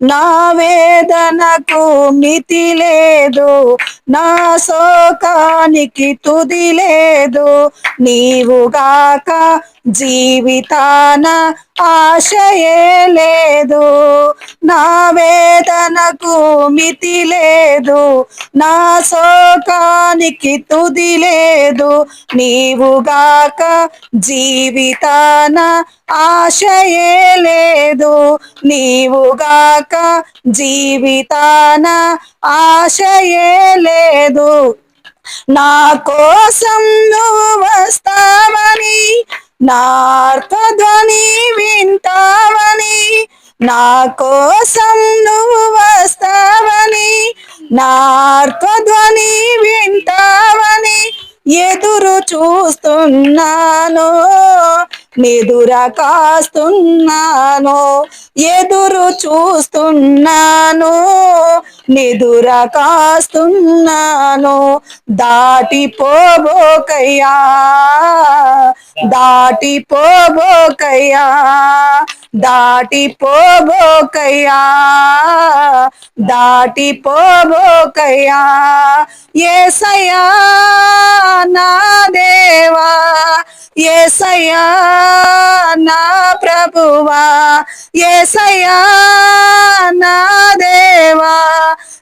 నా వేదనకు మితి లేదు, నా శోకానికి తుది లేదు. నీవుగాక జీవితాన ఆశయే లేదు. నా వేదనకు మితి లేదు, నా శోకానికి తుది లేదు. నీవుగాక జీవితాన ఆశయే లేదు. నీవుగాక జీవితాన ఆశయే లేదు. నా కోసం నువ్వు వస్తావని, నా ఆర్తధ్వని వింటావని. నా కోసం నువ్వు వస్తావని, నా ఆర్తధ్వని వింటావని ఎదురు చూస్తున్నాను, నిదుర కాస్తున్నాను. ఎదురు చూస్తున్నాను, నిదుర కాస్తున్నాను. దాటిపోబోకయ్యా, దాటిపోబోకయ్యా, దాటిపోబోకయ్యా, దాటిపోబోకయ్యా. యేసయ్యా నా దేవా, యేసయ్యా నా ప్రభువా, యేసయ్యా నా దేవా,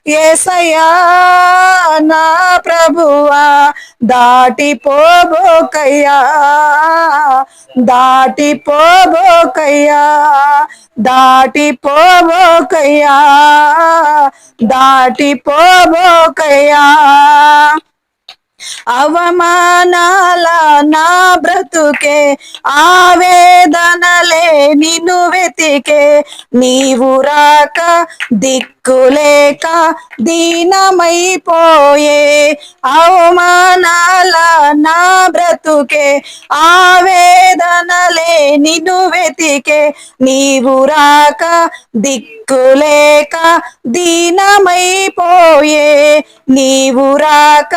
యేసయ్యా నా ప్రభువా. దాటిపోబోకయ్యా, దాటిపోబోకయ్యా, దాటిపోబోకయ్యా, దాటిపోబోకయ్యా. అవమానాల నా బ్రతుకే, ఆవేదనలే నిన్ను వెతికే. నీవు రాక దిక్కులేక దీనమైపోయే. అవమానాల నా బ్రతుకే, ఆవేదనలే నిన్ను వెతికే. నీవు రాక దిక్కులేక దీనమైపోయే. నీవు రాక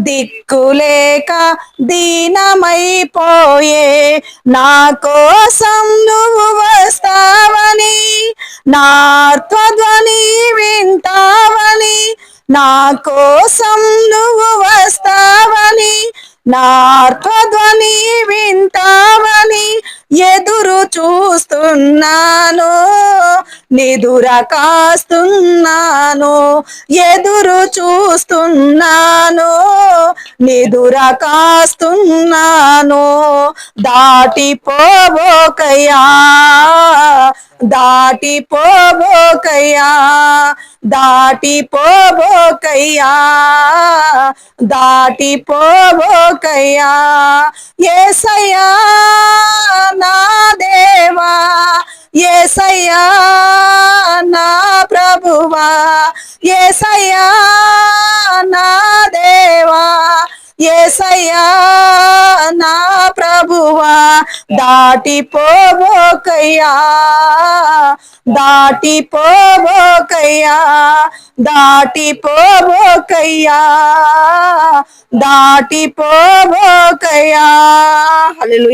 దిక్కులేక దీనమైపోయే. నా కోసం నువ్వు వస్తావని, నా ఆర్తధ్వని వింటావని. నా కోసం నువ్వు వస్తావని, నా ఆర్తధ్వని వింటావని ఎదురు చూస్తున్నాను, నిదుర కాస్తున్నాను. ఎదురు చూస్తున్నాను, నిదుర కాస్తున్నాను. దాటిపోబోకయ్యా, దాటిపోబోకయ్యా, దాటిపోబోకయ్యా, దాటిపోబోకయ్యా. యేసయ్యా నా దేవా, యేసయ్యా నా ప్రభువా, యేసయ్యా నా దేవా, యేసయ్యా నా ప్రభువా. దాటిపోబోకయ్యా, దాటిపోబోకయ్యా, దాటిపోబోకయ్యా, దాటిపోబోకయ్యా. హల్లెలూయా.